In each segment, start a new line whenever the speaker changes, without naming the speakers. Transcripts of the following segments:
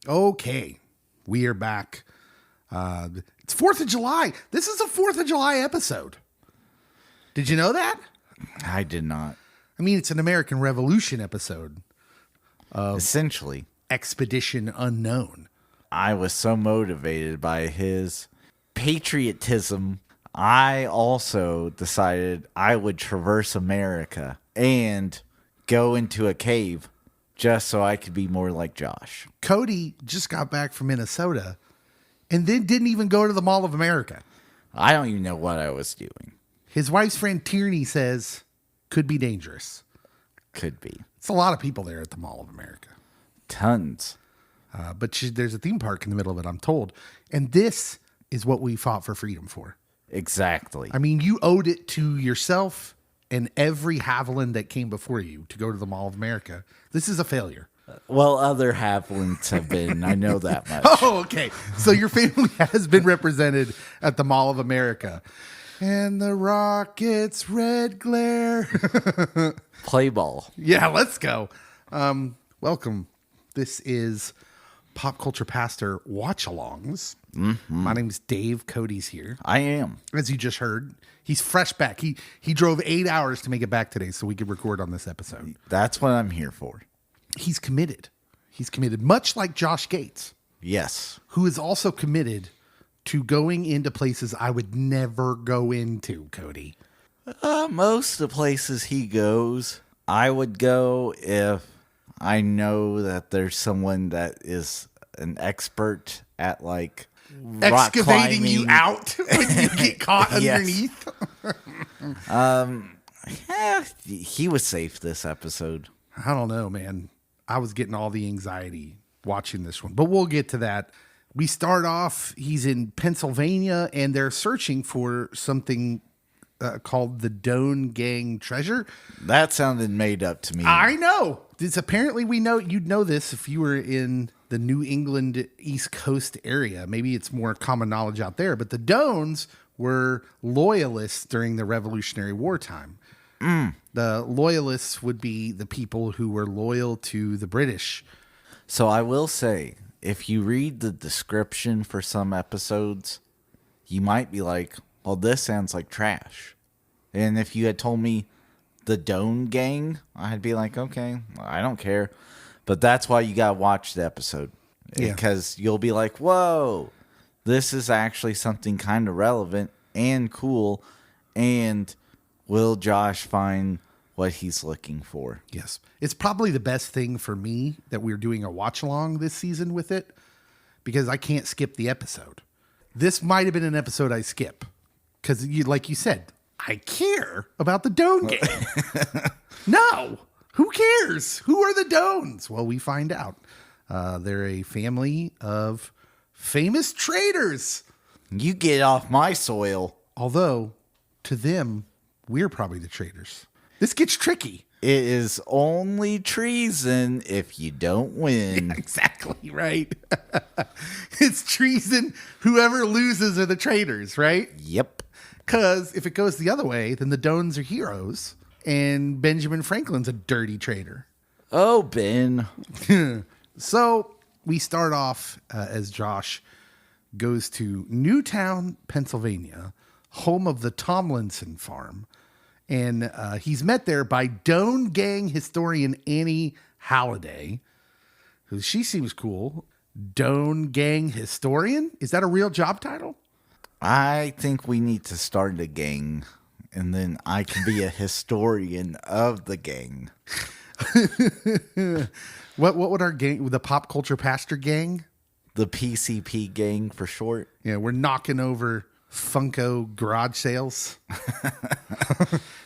Okay, we are back. It's 4th of July. This is a 4th of July episode. Did you know that?
I did not.
I mean, it's an American Revolution episode.
Essentially.
Expedition Unknown.
I was so motivated by his patriotism, I also decided I would traverse America and go into a cave just so I could be more like Josh.
Cody just got back from Minnesota and then didn't even go to the Mall of America.
I don't even know what I was doing.
His wife's friend Tierney says could be dangerous.
Could be.
It's a lot of people there at the Mall of America.
Tons.
But there's a theme park in the middle of it, I'm told. And this is what we fought for freedom for.
Exactly.
I mean, you owed it to yourself and every Haviland that came before you to go to the Mall of America. This is a failure.
Well, other Havilands have been. I know that much.
Oh, okay. So your family has been represented at the Mall of America. And the Rockets' red glare.
Play ball.
Yeah, let's go. Welcome. This is Pop Culture Pastor Watch-Alongs. Mm-hmm. My name is Dave. Cody's here.
I am.
As you just heard, he's fresh back. He drove 8 hours to make it back today so we could record on this episode.
That's what I'm here for.
He's committed. He's committed, much like Josh Gates.
Yes.
Who is also committed to going into places I would never go into, Cody.
Most of the places he goes, I would go if I know that there's someone that is an expert at like
excavating you out when you get caught underneath.
He was safe this episode.
I don't know, man. I was getting all the anxiety watching this one, but we'll get to that. We start off, he's in Pennsylvania and they're searching for something called the Doan Gang treasure.
That sounded made up to me.
I know. This apparently you'd know this if you were in the New England East Coast area. Maybe it's more common knowledge out there, but the Doans were loyalists during the Revolutionary War time. The loyalists would be the people who were loyal to the British.
So I will say, if you read the description for some episodes, you might be like, well, this sounds like trash. And if you had told me the Doan Gang, I'd be like, okay, I don't care. But that's why you got to watch the episode.
Yeah.
Because you'll be like, whoa, this is actually something kind of relevant and cool. And will Josh find what he's looking for?
Yes. It's probably the best thing for me that we're doing a watch along this season with it because I can't skip the episode. This might have been an episode I skip because, like you said, I care about the Doan Gang. No, who cares? Who are the Doans? Well, we find out. They're a family of famous traders.
You get off my soil.
Although, to them, we're probably the traitors. This gets tricky.
It is only treason if you don't win.
Yeah, exactly right. It's treason. Whoever loses are the traitors, right?
Yep.
Because if it goes the other way, then the Doans are heroes, and Benjamin Franklin's a dirty traitor.
Oh, Ben.
So we start off as Josh goes to Newtown, Pennsylvania, home of the Tomlinson farm. And he's met there by Doan Gang historian Annie Halliday, who she seems cool. Doan Gang historian? Is that a real job title?
I think we need to start a gang, and then I can be a historian of the gang.
What would our gang, the Pop Culture Pastor gang?
The PCP gang for short.
Yeah, we're knocking over Funko garage sales.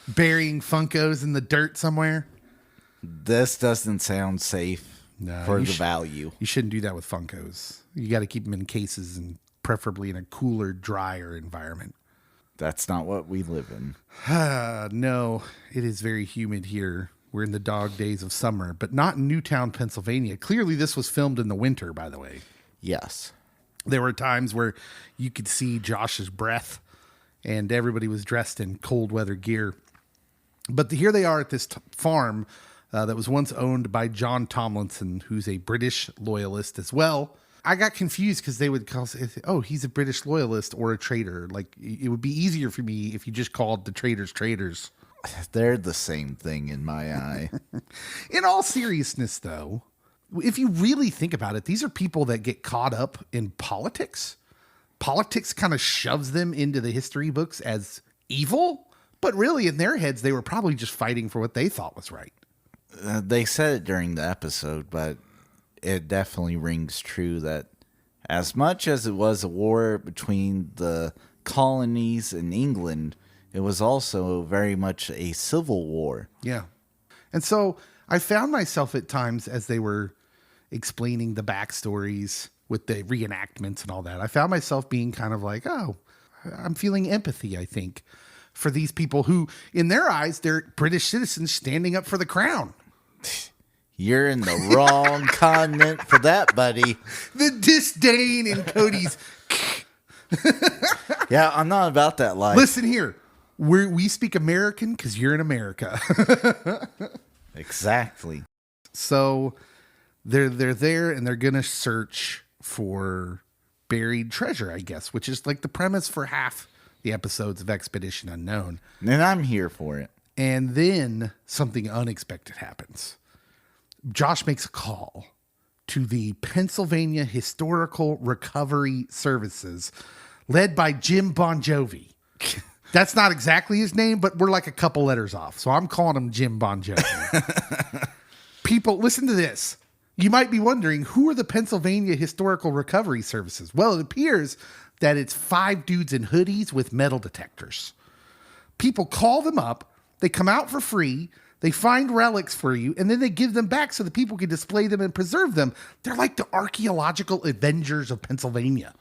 Burying Funkos in the dirt somewhere.
This doesn't sound safe for the value.
You shouldn't do that with Funkos. You got to keep them in cases and preferably in a cooler, drier environment.
That's not what we live in.
No, it is very humid here. We're in the dog days of summer, but not in Newtown, Pennsylvania. Clearly, this was filmed in the winter, by the way.
Yes.
There were times where you could see Josh's breath, and everybody was dressed in cold weather gear. But here they are at this farm. that was once owned by John Tomlinson, who's a British loyalist as well. I got confused because they would call, oh, he's a British loyalist or a traitor. Like, it would be easier for me if you just called the traitors traitors.
They're the same thing in my eye.
In all seriousness, though, if you really think about it, these are people that get caught up in politics. Politics kind of shoves them into the history books as evil, but really in their heads, they were probably just fighting for what they thought was right.
They said it during the episode, but it definitely rings true that as much as it was a war between the colonies and England, it was also very much a civil war.
Yeah. And so I found myself at times as they were explaining the backstories with the reenactments and all that, I found myself being kind of like, oh, I'm feeling empathy, I think, for these people who, in their eyes, they're British citizens standing up for the crown.
You're in the wrong continent for that, buddy.
The disdain in Cody's.
Yeah, I'm not about that life.
Listen here. We speak American because you're in America.
Exactly.
So they're there and they're going to search for buried treasure, I guess, which is like the premise for half the episodes of Expedition Unknown.
And I'm here for it.
And then something unexpected happens. Josh makes a call to the Pennsylvania Historical Recovery Services, led by Jim Bon Jovi. That's not exactly his name, but we're like a couple letters off. So I'm calling him Jim Bon Jovi. People, listen to this. You might be wondering, who are the Pennsylvania Historical Recovery Services? Well, it appears that it's 5 dudes in hoodies with metal detectors. People call them up. They come out for free. They find relics for you, and then they give them back so that people can display them and preserve them. They're like the archaeological Avengers of Pennsylvania.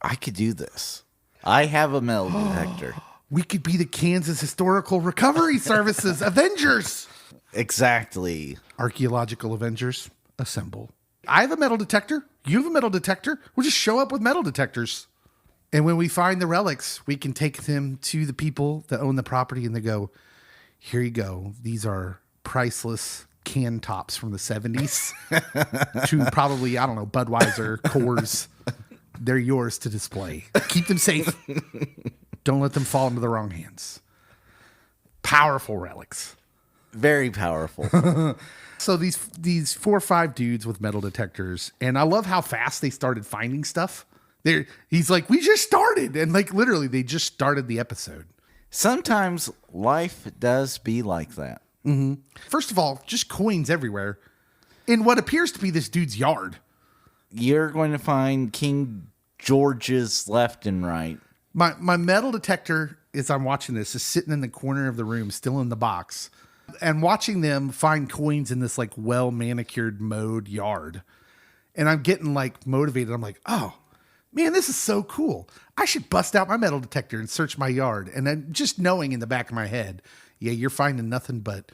I could do this. I have a metal detector.
We could be the Kansas Historical Recovery Services Avengers.
Exactly.
Archaeological Avengers, assemble. I have a metal detector. You have a metal detector. We'll just show up with metal detectors. And when we find the relics, we can take them to the people that own the property, and they go, here you go. These are priceless can tops from the 70s to probably, I don't know, Budweiser, Coors. They're yours to display. Keep them safe. Don't let them fall into the wrong hands. Powerful relics.
Very powerful.
So these 4 or 5 dudes with metal detectors, and I love how fast they started finding stuff. He's like, we just started. And like literally they just started the episode.
Sometimes life does be like that.
Mm-hmm. First of all, just coins everywhere in what appears to be this dude's yard.
You're going to find King George's left and right.
My metal detector, as I'm watching this, is sitting in the corner of the room, still in the box, and watching them find coins in this like well manicured mowed yard. And I'm getting like motivated. I'm like, oh man, this is so cool. I should bust out my metal detector and search my yard. And then just knowing in the back of my head, yeah, you're finding nothing but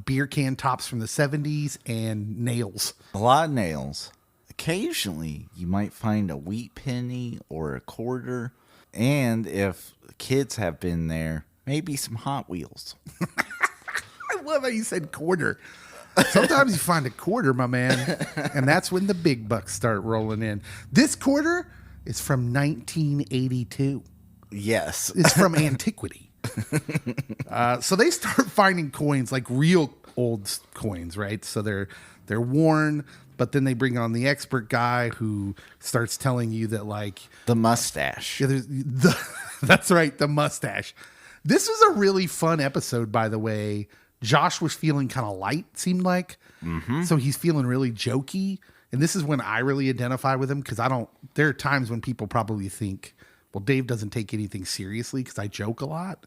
beer can tops from the 70s and nails.
A lot of nails. Occasionally, you might find a wheat penny or a quarter. And if kids have been there, maybe some Hot Wheels.
I love how you said quarter. Sometimes you find a quarter, my man, and that's when the big bucks start rolling in. This quarter is from 1982.
Yes.
It's from antiquity. So they start finding coins, like real old coins, right? So they're worn, but then they bring on the expert guy who starts telling you that like
the mustache.
Yeah, that's right, the mustache. This was a really fun episode, by the way. Josh was feeling kind of light, seemed like. Mm-hmm. So he's feeling really jokey. And this is when I really identify with him because there are times when people probably think, well, Dave doesn't take anything seriously because I joke a lot.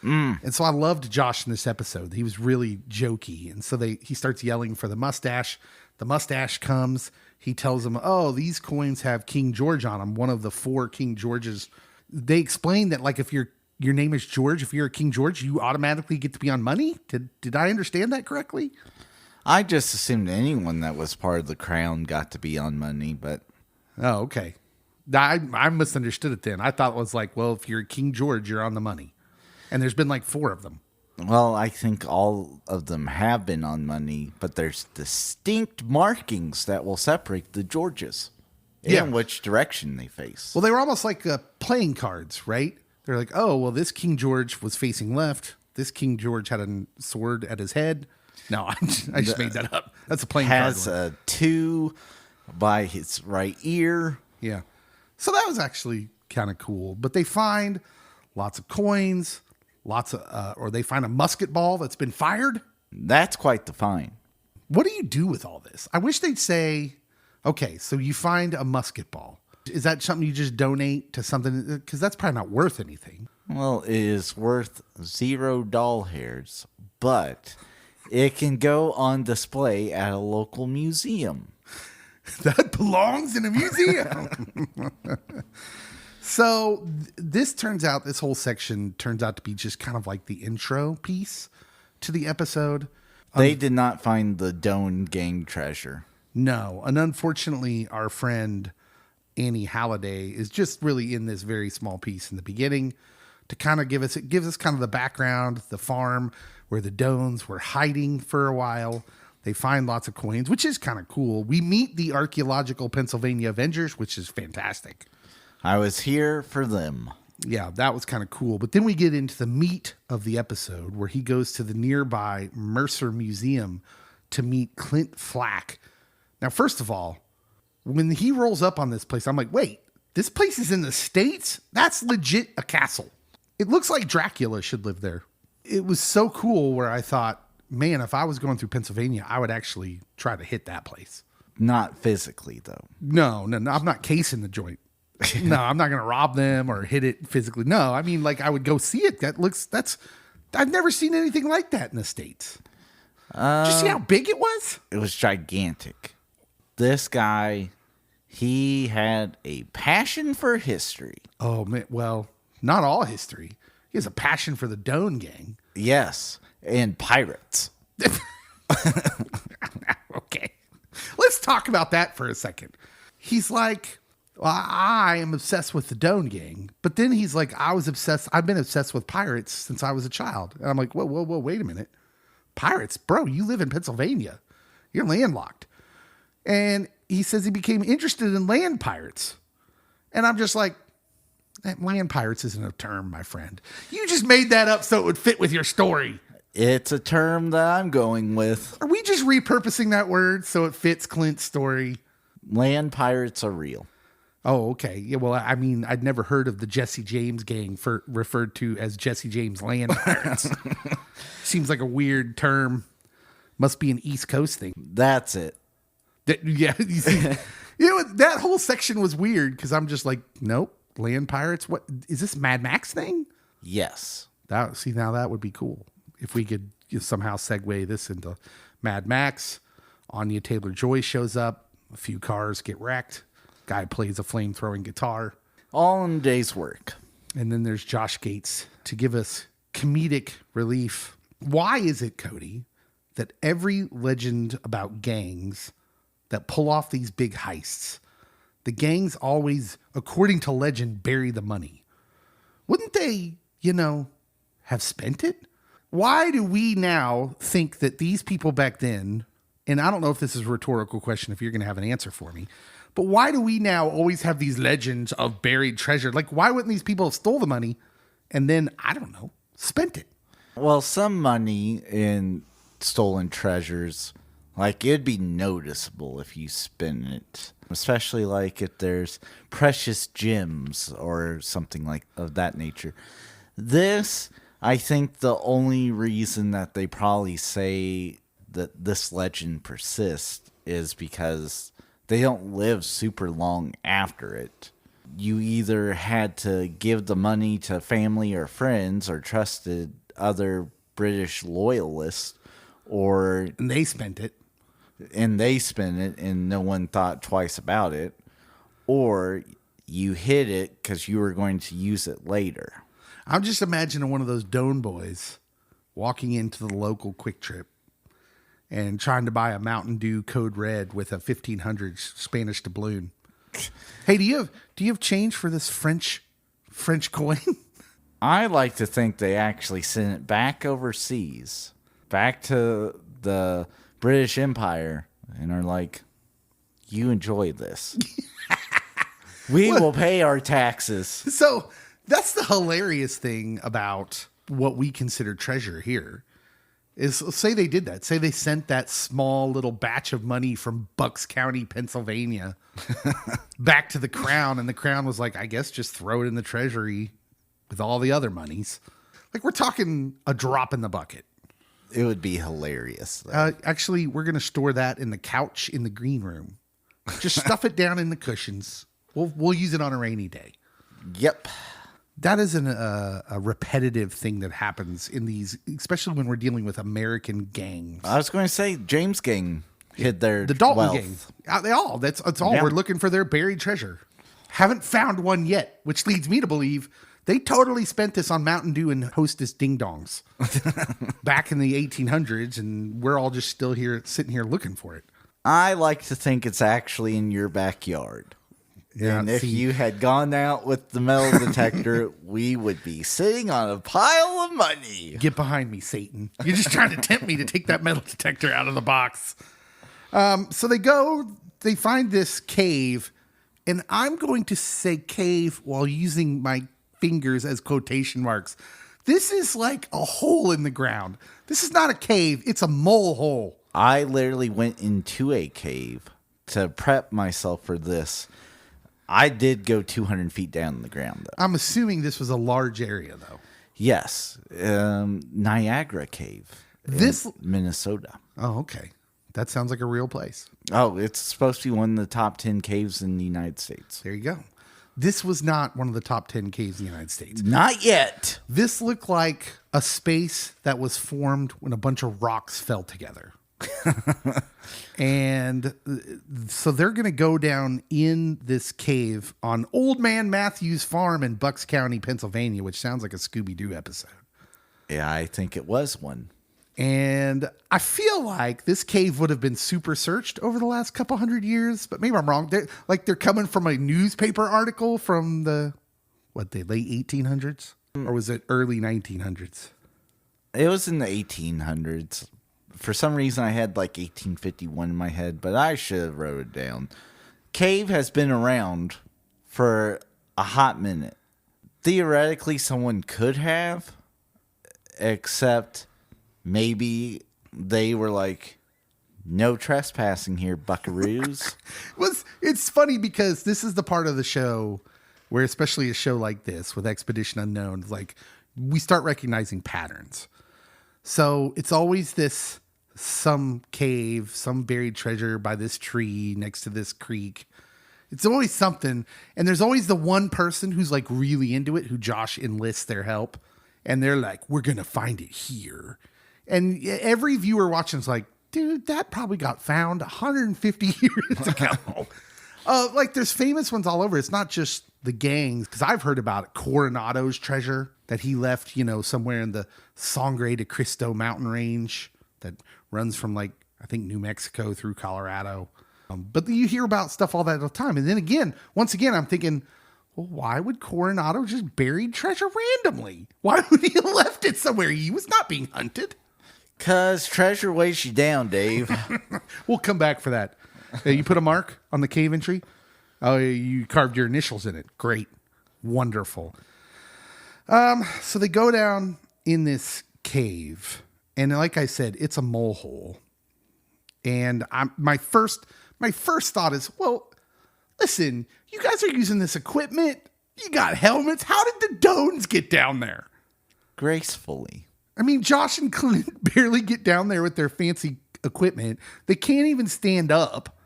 And so I loved Josh in this episode. He was really jokey. And so he starts yelling for the mustache. The mustache comes. He tells them, oh, these coins have King George on them. One of the 4 King Georges. They explain that like if your name is George, if you're a King George, you automatically get to be on money. Did I understand that correctly?
I just assumed anyone that was part of the crown got to be on money, but...
Oh, okay. I misunderstood it then. I thought it was like, well, if you're King George, you're on the money. And there's been like 4 of them.
Well, I think all of them have been on money, but there's distinct markings that will separate the Georges and which direction they face.
Well, they were almost like playing cards, right? They're like, oh, well, this King George was facing left. This King George had a sword at his head. No, I just made that up. That's a playing card.
Has a 2 by his right ear.
Yeah. So that was actually kind of cool. But they find lots of coins, or they find a musket ball that's been fired.
That's quite the find.
What do you do with all this? I wish they'd say, okay, so you find a musket ball. Is that something you just donate to something? Because that's probably not worth anything.
Well, it is worth 0 doll hairs, but it can go on display at a local museum.
That belongs in a museum. So this whole section turns out to be just kind of like the intro piece to the episode.
They did not find the Doan Gang treasure.
No. And unfortunately, our friend Annie Halliday is just really in this very small piece in the beginning to kind of gives us kind of the background, the farm where the Doans were hiding for a while. They find lots of coins, which is kind of cool. We meet the archaeological Pennsylvania Avengers, which is fantastic.
I was here for them.
Yeah, that was kind of cool. But then we get into the meat of the episode where he goes to the nearby Mercer Museum to meet Clint Flack. Now, first of all, when he rolls up on this place, I'm like, wait, this place is in the States? That's legit a castle. It looks like Dracula should live there. It was so cool where I thought, man, if I was going through Pennsylvania, I would actually try to hit that place.
Not physically, though.
No, I'm not casing the joint. No, I'm not going to rob them or hit it physically. No, I mean, like I would go see it. I've never seen anything like that in the States. Did you see how big it was?
It was gigantic. This guy, he had a passion for history.
Oh, man. Well, not all history. He has a passion for the Doan Gang.
Yes, and pirates.
Okay. Let's talk about that for a second. He's like, well, I am obsessed with the Doan Gang. But then he's like, I've been obsessed with pirates since I was a child. And I'm like, whoa, wait a minute. Pirates? Bro, you live in Pennsylvania. You're landlocked. And he says he became interested in land pirates. And I'm just like, land pirates isn't a term, my friend. You just made that up so it would fit with your story.
It's a term that I'm going with.
Are we just repurposing that word so it fits Clint's story?
Land pirates are real.
Oh, okay. Yeah, well, I mean, I'd never heard of the Jesse James gang referred to as Jesse James land pirates. Seems like a weird term. Must be an East Coast thing.
That's it.
Yeah. You see, that whole section was weird because I'm just like, nope, land pirates. What is this Mad Max thing?
Yes.
Now that would be cool if we could somehow segue this into Mad Max. Anya Taylor-Joy shows up. A few cars get wrecked. Guy plays a flame-throwing guitar.
All in a day's work.
And then there's Josh Gates to give us comedic relief. Why is it, Cody, that every legend about gangs that pull off these big heists, the gangs always, according to legend, bury the money? Wouldn't they, have spent it? Why do we now think that these people back then, and I don't know if this is a rhetorical question, if you're going to have an answer for me, but why do we now always have these legends of buried treasure? Like, why wouldn't these people have stole the money and then, I don't know, spent it?
Well, some money in stolen treasures, like it'd be noticeable if you spend it, especially like if there's precious gems or something like of that nature. This, I think the only reason that they probably say that this legend persists is because they don't live super long after it. You either had to give the money to family or friends or trusted other British loyalists,
And they spent it.
And no one thought twice about it, or you hid it because you were going to use it later.
I'm just imagining one of those Doan boys walking into the local Quick Trip and trying to buy a Mountain Dew Code Red with a 1500 Spanish doubloon. Hey, do you have change for this French coin?
I like to think they actually sent it back overseas, back to the British Empire, and are like, you enjoy this. We will pay our taxes.
So that's the hilarious thing about what we consider treasure here. Is say they did that. Say they sent that small little batch of money from Bucks County, Pennsylvania, back to the crown, and the crown was like, I guess just throw it in the treasury with all the other monies. Like, we're talking a drop in the bucket.
It would be hilarious.
Actually, we're going to store that in the couch in the green room. Just stuff it down in the cushions. We'll use it on a rainy day.
Yep.
That is a repetitive thing that happens in these, especially when we're dealing with American gangs.
I was going to say James Gang hid their
The Dalton
wealth.
gang. They all. That's all.
Yeah.
We're looking for their buried treasure. Haven't found one yet, which leads me to believe they totally spent this on Mountain Dew and Hostess ding dongs back in the 1800s, and we're all just still here, sitting here looking for it.
I like to think it's actually in your backyard.
Yeah,
And if you had gone out with the metal detector, we would be sitting on a pile of money.
Get behind me, Satan. You're just trying to tempt me to take that metal detector out of the box. So they find this cave, and I'm going to say cave while using my fingers as quotation marks. This is like a hole in the ground. This is not a cave. It's a mole hole.
I literally went into a cave to prep myself for this. I did go 200 feet down in the ground, though.
I'm assuming this was a large area, though.
Yes. Niagara Cave.
This
Minnesota.
Oh, okay. That sounds like a real place.
Oh, it's supposed to be one of the top 10 caves in the United States.
There you go. This was not one of the top 10 caves in the United States.
Not yet.
This looked like a space that was formed when a bunch of rocks fell together. And so they're going to go down in this cave on Old Man Matthew's farm in Bucks County, Pennsylvania, which sounds like a Scooby-Doo episode.
Yeah, I think it was one.
And I feel like this cave would have been super searched over the last couple hundred years, but maybe I'm wrong. They're coming from a newspaper article from the late 1800s? Or was it early 1900s?
It was in the 1800s. For some reason, I had like 1851 in my head, but I should have wrote it down. Cave has been around for a hot minute. Theoretically, someone could have, except maybe they were like, no trespassing here, buckaroos.
It's funny because this is the part of the show where, especially a show like this with Expedition Unknown, like we start recognizing patterns. So it's always this some cave, some buried treasure by this tree next to this creek. It's always something. And there's always the one person who's like really into it, who Josh enlists their help. And they're like, we're going to find it here. And every viewer watching is like, dude, that probably got found 150 years ago. Like there's famous ones all over. It's not just the gangs, because I've heard about it. Coronado's treasure that he left, somewhere in the Sangre de Cristo mountain range that runs from I think New Mexico through Colorado. But you hear about stuff all that all the time. And then once again, I'm thinking, well, why would Coronado just bury treasure randomly? Why would he have left it somewhere? He was not being hunted.
'Cause treasure weighs you down, Dave.
We'll come back for that. You put a mark on the cave entry? Oh, you carved your initials in it. Great. Wonderful. So they go down in this cave. And like I said, it's a mole hole. And my first thought is, well, listen, you guys are using this equipment. You got helmets. How did the Doans get down there?
Gracefully.
I mean, Josh and Clint barely get down there with their fancy equipment. They can't even stand up.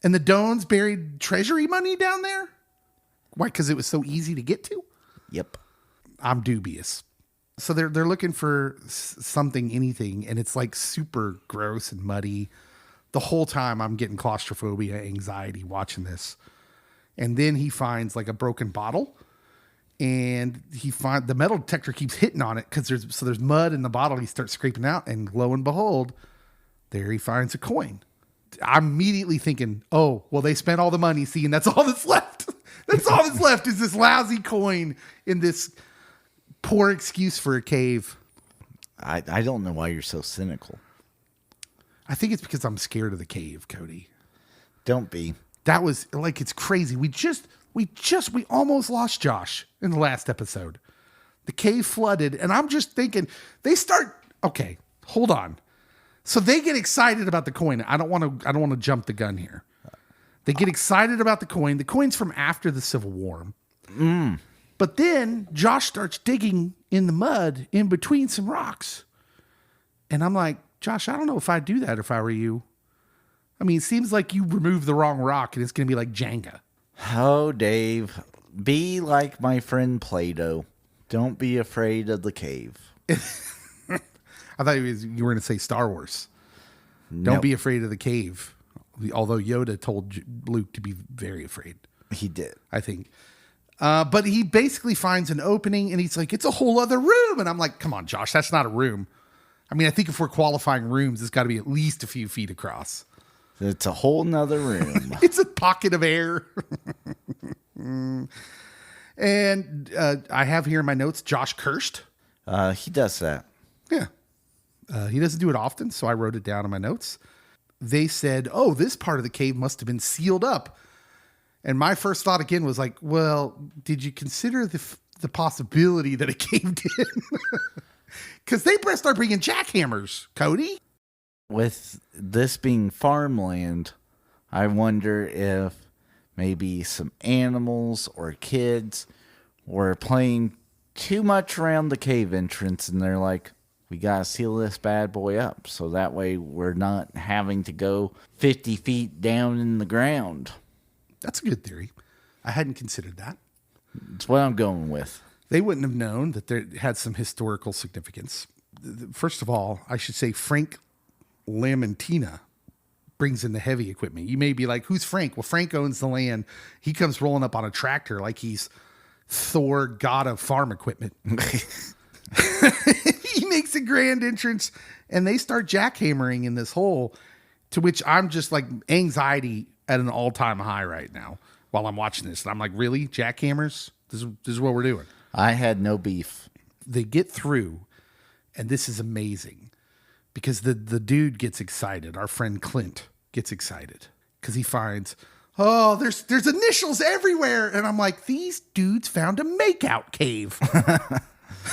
And the Doans buried treasury money down there? Why? Because it was so easy to get to?
Yep.
I'm dubious. So they're looking for something, anything, and it's like super gross and muddy. The whole time I'm getting claustrophobia, anxiety watching this. And then he finds like a broken bottle, and the metal detector keeps hitting on it because there's mud in the bottle. He starts scraping out, and lo and behold, there he finds a coin. I'm immediately thinking, oh, well, they spent all the money, and that's all that's left. That's all that's left is this lousy coin in this poor excuse for a cave.
I don't know why you're so cynical.
I think it's because I'm scared of the cave, Cody.
Don't be.
That was like, it's crazy. We almost lost Josh in the last episode. The cave flooded, and I'm just thinking okay, hold on. So they get excited about the coin. I don't want to jump the gun here. They get excited about the coin. The coin's from after the Civil War. But then Josh starts digging in the mud in between some rocks. And I'm like, Josh, I don't know if I'd do that if I were you. I mean, it seems like you removed the wrong rock and it's going to be like Jenga.
Oh, Dave, be like my friend Plato. Don't be afraid of the cave.
I thought you were going to say Star Wars. Don't be afraid of the cave. Although Yoda told Luke to be very afraid.
He did.
I think. But he basically finds an opening and he's like, it's a whole other room. And I'm like, come on, Josh, that's not a room. I mean, I think if we're qualifying rooms, it's got to be at least a few feet across.
It's a whole nother room.
It's a pocket of air. And I have here in my notes, Josh cursed.
He does that.
Yeah. He doesn't do it often, so I wrote it down in my notes. They said, oh, this part of the cave must have been sealed up. And my first thought again was like, well, did you consider the possibility that it caved in? Because they start bringing jackhammers, Cody.
With this being farmland, I wonder if maybe some animals or kids were playing too much around the cave entrance and they're like, we got to seal this bad boy up so that way we're not having to go 50 feet down in the ground.
That's a good theory. I hadn't considered that.
That's what I'm going with.
They wouldn't have known that there had some historical significance. First of all, I should say Frank Lamantina brings in the heavy equipment. You may be like, who's Frank? Well, Frank owns the land. He comes rolling up on a tractor like he's Thor, god of farm equipment. He makes a grand entrance and they start jackhammering in this hole, to which I'm just like anxiety at an all-time high right now while I'm watching this. And I'm like, really? Jackhammers? This is what we're doing.
I had no beef.
They get through, and this is amazing because the dude gets excited. Our friend Clint gets excited because he finds, oh, there's initials everywhere. And I'm like, these dudes found a makeout cave.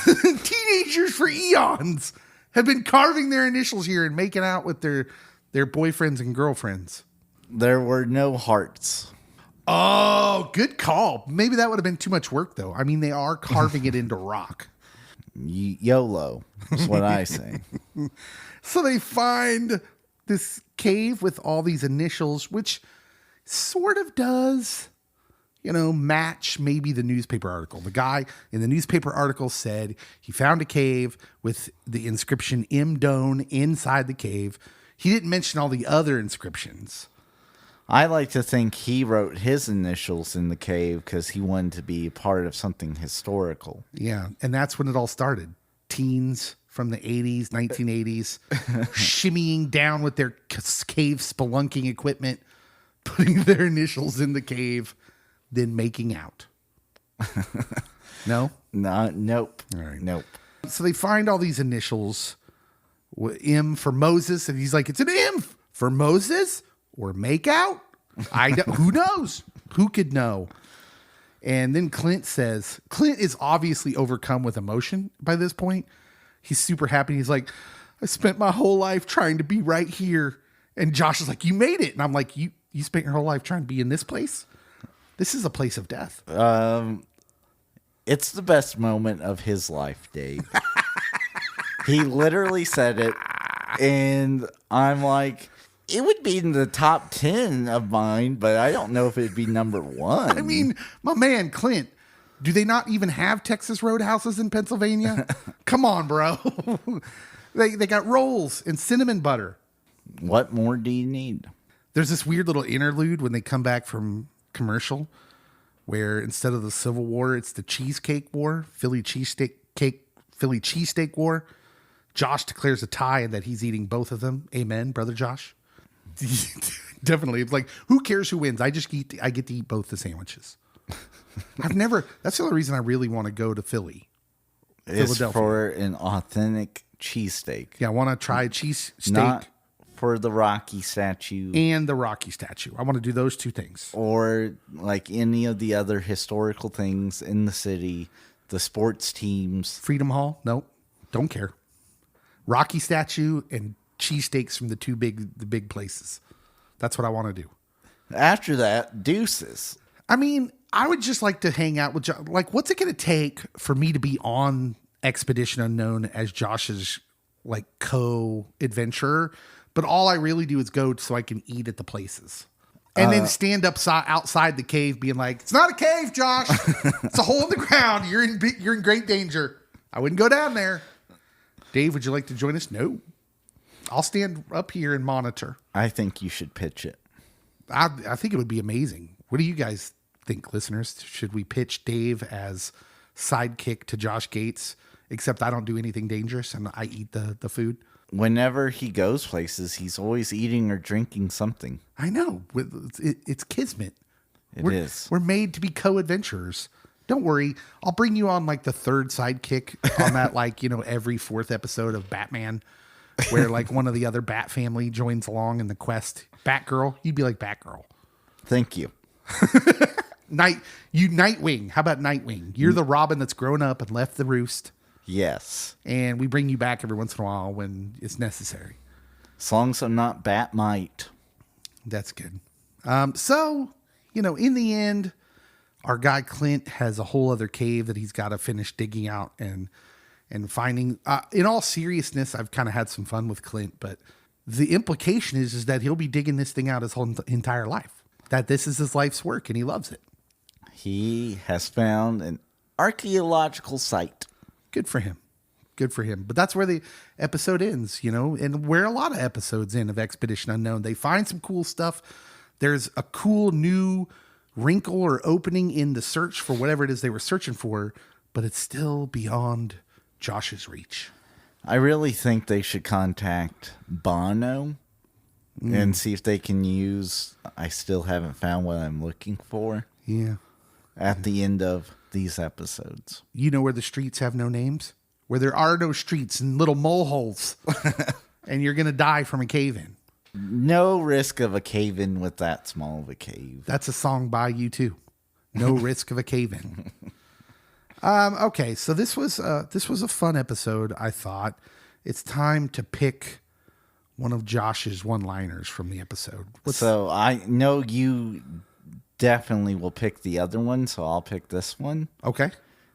Teenagers for eons have been carving their initials here and making out with their boyfriends and girlfriends.
There were no hearts.
Oh, good call. Maybe that would have been too much work, though. I mean, they are carving it into rock.
YOLO is what I say.
So they find this cave with all these initials, which sort of does, match maybe the newspaper article. The guy in the newspaper article said he found a cave with the inscription M. Doan inside the cave. He didn't mention all the other inscriptions.
I like to think he wrote his initials in the cave because he wanted to be part of something historical.
Yeah, and that's when it all started. Teens from the 80s, 1980s, shimmying down with their cave spelunking equipment, putting their initials in the cave, then making out. No?
No, nope.
All right.
Nope.
So they find all these initials. M for Moses, and he's like, it's an M for Moses or make out? Who knows? Who could know? And then Clint is obviously overcome with emotion by this point. He's super happy. He's like, I spent my whole life trying to be right here. And Josh is like, you made it. And I'm like, you spent your whole life trying to be in this place? This is a place of death.
It's the best moment of his life, Dave. He literally said it. And I'm like, it would be in the top 10 of mine, but I don't know if it'd be number 1.
I mean, my man, Clint, do they not even have Texas Roadhouses in Pennsylvania? Come on, bro. They got rolls and cinnamon butter.
What more do you need?
There's this weird little interlude when they come back from commercial where instead of the Civil War, it's the Cheesecake War, Philly cheesesteak war. Josh declares a tie and that he's eating both of them. Amen, brother Josh. Definitely. It's like, who cares who wins? I get to eat both the sandwiches. That's the only reason I really want to go to Philly
is
Philadelphia.
for an authentic cheesesteak.
Yeah, I want to try cheese steak
Not for the Rocky statue
and the Rocky statue. I want to do those two things.
or like any of the other historical things in the city, the sports teams.
Freedom Hall? Nope. Don't care. Rocky statue and cheesesteaks from the big places. That's what I want to do.
After that, deuces.
I mean, I would just like to hang out with Josh. Like, what's it going to take for me to be on Expedition Unknown as Josh's like co-adventurer? But all I really do is go so I can eat at the places. And then stand up outside the cave being like, it's not a cave, Josh. It's a hole in the ground. You're in great danger. I wouldn't go down there. Dave, would you like to join us? No. I'll stand up here and monitor.
I think you should pitch it.
I think it would be amazing. What do you guys think, listeners? Should we pitch Dave as sidekick to Josh Gates, except I don't do anything dangerous and I eat the food?
Whenever he goes places, he's always eating or drinking something.
I know. It's kismet.
It is.
We're made to be co-adventurers. Don't worry. I'll bring you on like the third sidekick on that, like, every fourth episode of Batman, where like one of the other Bat family joins along in the quest. Batgirl. You'd be like Batgirl.
Thank you.
Nightwing. How about Nightwing? You're the Robin that's grown up and left the roost.
Yes.
And we bring you back every once in a while when it's necessary.
As long as I'm not Batmite.
That's good. So, in the end, our guy Clint has a whole other cave that he's got to finish digging out and finding. In all seriousness, I've kind of had some fun with Clint, but the implication is that he'll be digging this thing out his whole entire life. That this is his life's work and he loves it.
He has found an archaeological site.
Good for him. Good for him. But that's where the episode ends, and where a lot of episodes end of Expedition Unknown. They find some cool stuff. There's a cool new wrinkle or opening in the search for whatever it is they were searching for, but it's still beyond Josh's reach.
I really think they should contact Bono and see if they can use I still haven't found what I'm looking for.
Yeah.
At the end of these episodes.
You know where the streets have no names? Where there are no streets and little moleholes. And you're going to die from a cave-in.
No risk of a cave-in with that small of a cave.
That's a song by you too. No risk of a cave-in. Okay, so this was a fun episode, I thought. It's time to pick one of Josh's one-liners from the episode.
So I know you definitely will pick the other one, so I'll pick this one.
Okay.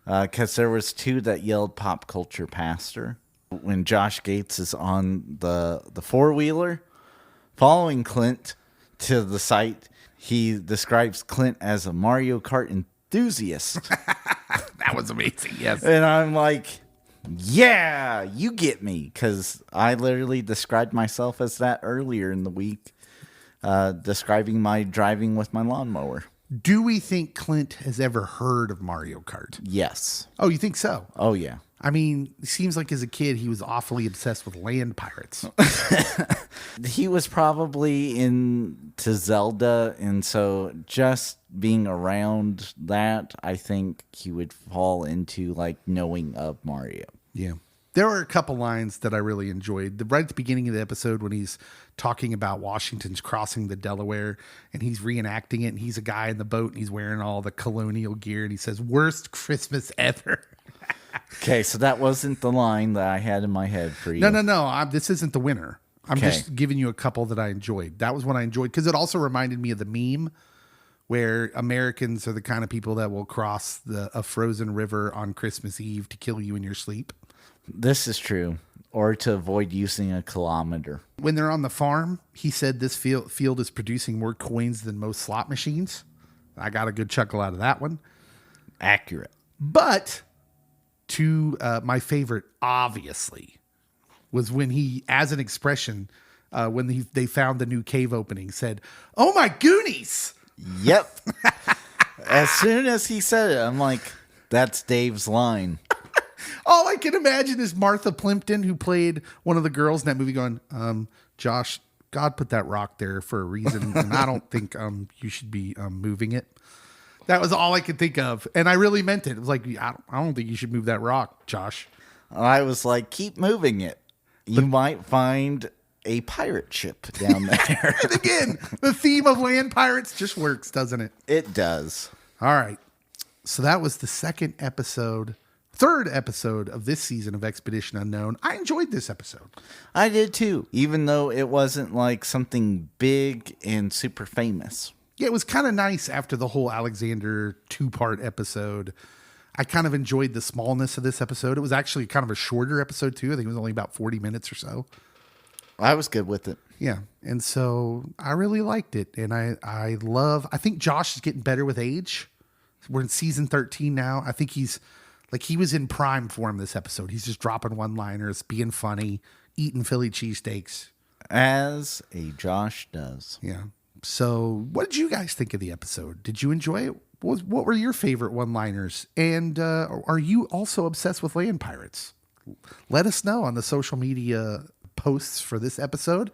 Because there was two that yelled pop culture pastor. When Josh Gates is on the four-wheeler following Clint to the site, he describes Clint as a Mario Kart enthusiast.
That was amazing, yes.
And I'm like, yeah, you get me. Because I literally described myself as that earlier in the week, describing my driving with my lawnmower.
Do we think Clint has ever heard of Mario Kart?
Yes.
Oh, you think so?
Oh, yeah.
I mean, it seems like as a kid, he was awfully obsessed with land pirates.
He was probably into Zelda, and so just being around that, I think he would fall into like knowing of Mario.
Yeah. There were a couple lines that I really enjoyed. Right at the beginning of the episode when he's talking about Washington's crossing the Delaware and he's reenacting it and he's a guy in the boat and he's wearing all the colonial gear and he says, "Worst Christmas ever."
Okay, so that wasn't the line that I had in my head for you.
No. This isn't the winner. I'm
Okay.
just giving you a couple that I enjoyed. That was one I enjoyed because it also reminded me of the meme where Americans are the kind of people that will cross a frozen river on Christmas Eve to kill you in your sleep.
This is true. Or to avoid using a kilometer.
When they're on the farm, he said this field is producing more coins than most slot machines. I got a good chuckle out of that one.
Accurate.
But to my favorite, obviously, was when he, as an expression, when they found the new cave opening, said, "Oh my goonies!"
Yep. As soon as he said it, I'm like, that's Dave's line.
All I can imagine is Martha Plimpton, who played one of the girls in that movie, going, "Josh, God put that rock there for a reason, and I don't think you should be moving it." That was all I could think of. And I really meant it. It was like, I don't think you should move that rock, Josh.
I was like, keep moving it. You might find a pirate ship down there.
And again, the theme of land pirates just works, doesn't it?
It does.
All right. So that was the third episode of this season of Expedition Unknown. I enjoyed this episode.
I did too, even though it wasn't like something big and super famous.
Yeah, it was kind of nice after the whole Alexander 2-part episode. I kind of enjoyed the smallness of this episode. It was actually kind of a shorter episode too. I think it was only about 40 minutes or so.
I was good with it.
Yeah. And so I really liked it. And I think Josh is getting better with age. We're in season 13 now. I think he was in prime form this episode. He's just dropping one-liners, being funny, eating Philly cheesesteaks.
As a Josh does.
Yeah. So what did you guys think of the episode? Did you enjoy it? What were your favorite one-liners? And are you also obsessed with land pirates? Let us know on the social media posts for this episode.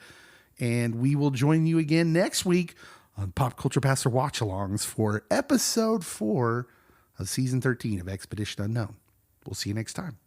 And we will join you again next week on Pop Culture Pastor Watch-Alongs for episode 4 of season 13 of Expedition Unknown. We'll see you next time.